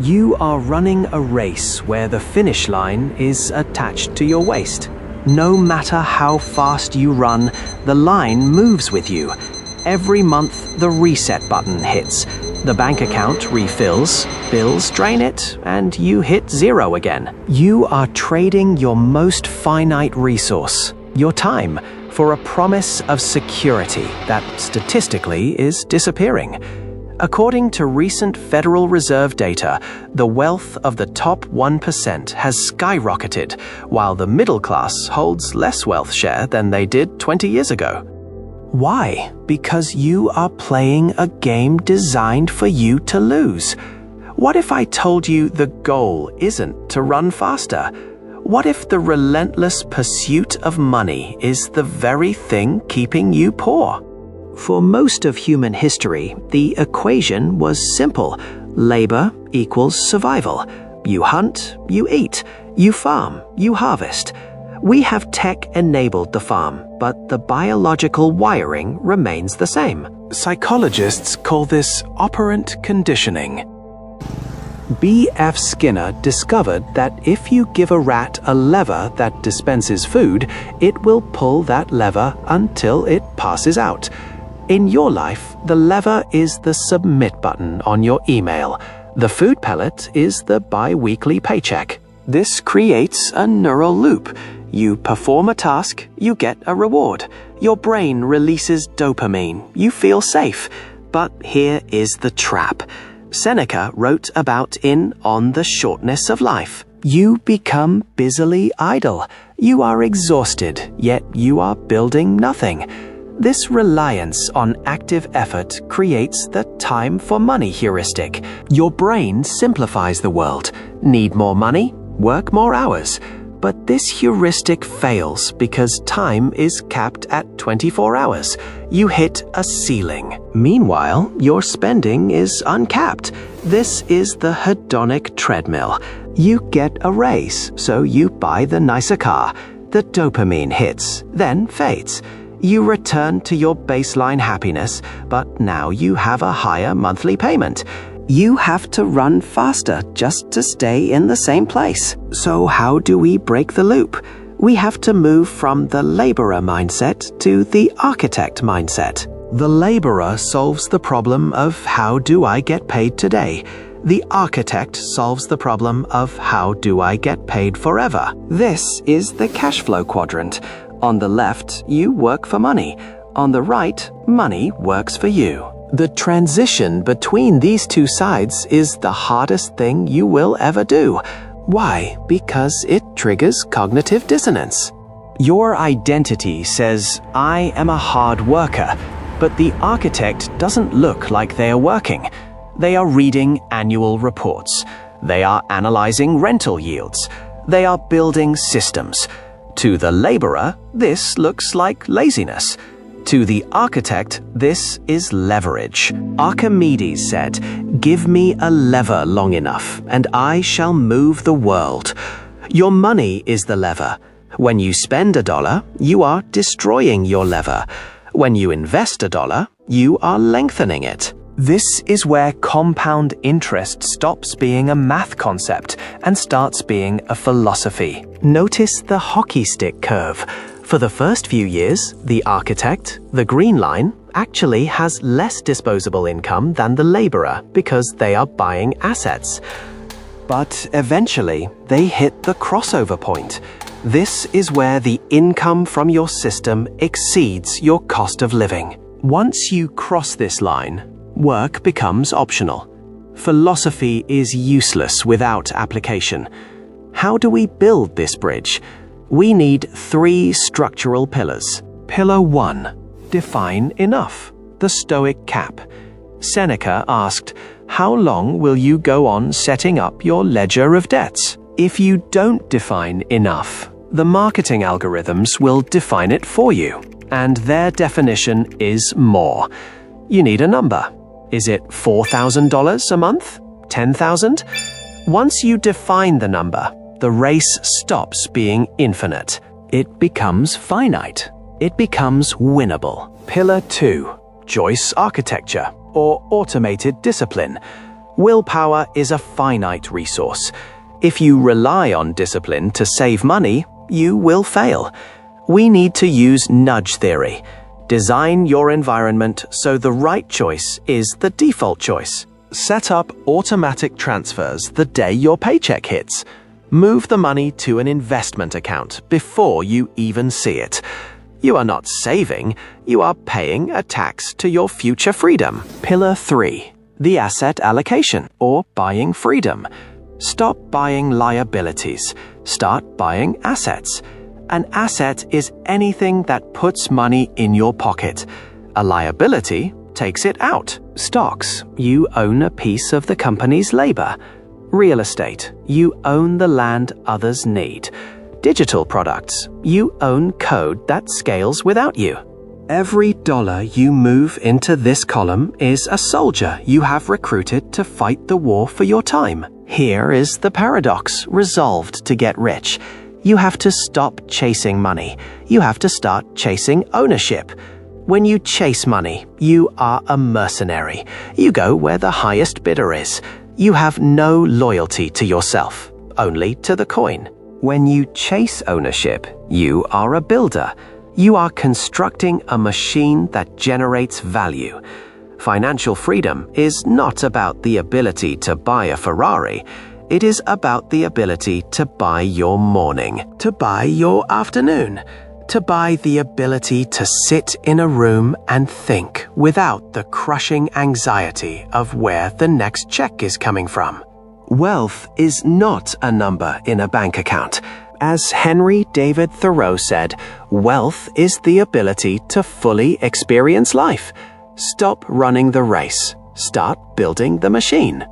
You are running a race where the finish line is attached to your waist. No matter how fast you run, the line moves with you. Every month, the reset button hits. The bank account refills, bills drain it, and you hit zero again. You are trading your most finite resource, your time, for a promise of security that statistically is disappearing. According to recent Federal Reserve data, the wealth of the top 1% has skyrocketed, while the middle class holds less wealth share than they did 20 years ago. Why? Because you are playing a game designed for you to lose. What if I told you the goal isn't to run faster? What if the relentless pursuit of money is the very thing keeping you poor? For most of human history, the equation was simple. Labor equals survival. You hunt, you eat. You farm, you harvest. We have tech-enabled the farm, but the biological wiring remains the same. Psychologists call this operant conditioning. B.F. Skinner discovered that if you give a rat a lever that dispenses food, it will pull that lever until it passes out. In your life, the lever is the submit button on your email. The food pellet is the bi-weekly paycheck. This creates a neural loop. You perform a task, you get a reward. Your brain releases dopamine. You feel safe. But here is the trap. Seneca wrote about in On the Shortness of Life. You become busily idle. You are exhausted, yet you are building nothing. This reliance on active effort creates the time for money heuristic. Your brain simplifies the world. Need more money? Work more hours. But this heuristic fails because time is capped at 24 hours. You hit a ceiling. Meanwhile, your spending is uncapped. This is the hedonic treadmill. You get a raise, so you buy the nicer car. The dopamine hits, then fades. You return to your baseline happiness, but now you have a higher monthly payment. You have to run faster just to stay in the same place. So how do we break the loop? We have to move from the laborer mindset to the architect mindset. The laborer solves the problem of how do I get paid today? The architect solves the problem of how do I get paid forever? This is the cash flow quadrant. On the left, you work for money. On the right, money works for you. The transition between these two sides is the hardest thing you will ever do. Why? Because it triggers cognitive dissonance. Your identity says, I am a hard worker, but the architect doesn't look like they are working. They are reading annual reports. They are analyzing rental yields. They are building systems. To the laborer, this looks like laziness. To the architect, this is leverage. Archimedes said, "Give me a lever long enough, and I shall move the world." Your money is the lever. When you spend $1, you are destroying your lever. When you invest $1, you are lengthening it. This is where compound interest stops being a math concept and starts being a philosophy. Notice the hockey stick curve. For the first few years, the architect, the green line, actually has less disposable income than the laborer because they are buying assets. But eventually, they hit the crossover point. This is where the income from your system exceeds your cost of living. Once you cross this line, work becomes optional. Philosophy is useless without application. How do we build this bridge? We need 3 structural pillars. Pillar 1. Define enough. The Stoic cap. Seneca asked, how long will you go on setting up your ledger of debts? If you don't define enough, the marketing algorithms will define it for you. And their definition is more. You need a number. Is it $4,000 a month? $10,000? Once you define the number, the race stops being infinite. It becomes finite. It becomes winnable. Pillar 2. Joyce architecture, or automated discipline. Willpower is a finite resource. If you rely on discipline to save money, you will fail. We need to use nudge theory. Design your environment so the right choice is the default choice. Set up automatic transfers the day your paycheck hits. Move the money to an investment account before you even see it. You are not saving, you are paying a tax to your future freedom. Pillar 3. The asset allocation, or buying freedom. Stop buying liabilities. Start buying assets. An asset is anything that puts money in your pocket. A liability takes it out. Stocks, you own a piece of the company's labor. Real estate, you own the land others need. Digital products, you own code that scales without you. Every dollar you move into this column is a soldier you have recruited to fight the war for your time. Here is the paradox resolved to get rich. You have to stop chasing money. You have to start chasing ownership. When you chase money, you are a mercenary. You go where the highest bidder is. You have no loyalty to yourself, only to the coin. When you chase ownership, you are a builder. You are constructing a machine that generates value. Financial freedom is not about the ability to buy a Ferrari. It is about the ability to buy your morning, to buy your afternoon, to buy the ability to sit in a room and think without the crushing anxiety of where the next check is coming from. Wealth is not a number in a bank account. As Henry David Thoreau said, wealth is the ability to fully experience life. Stop running the race. Start building the machine.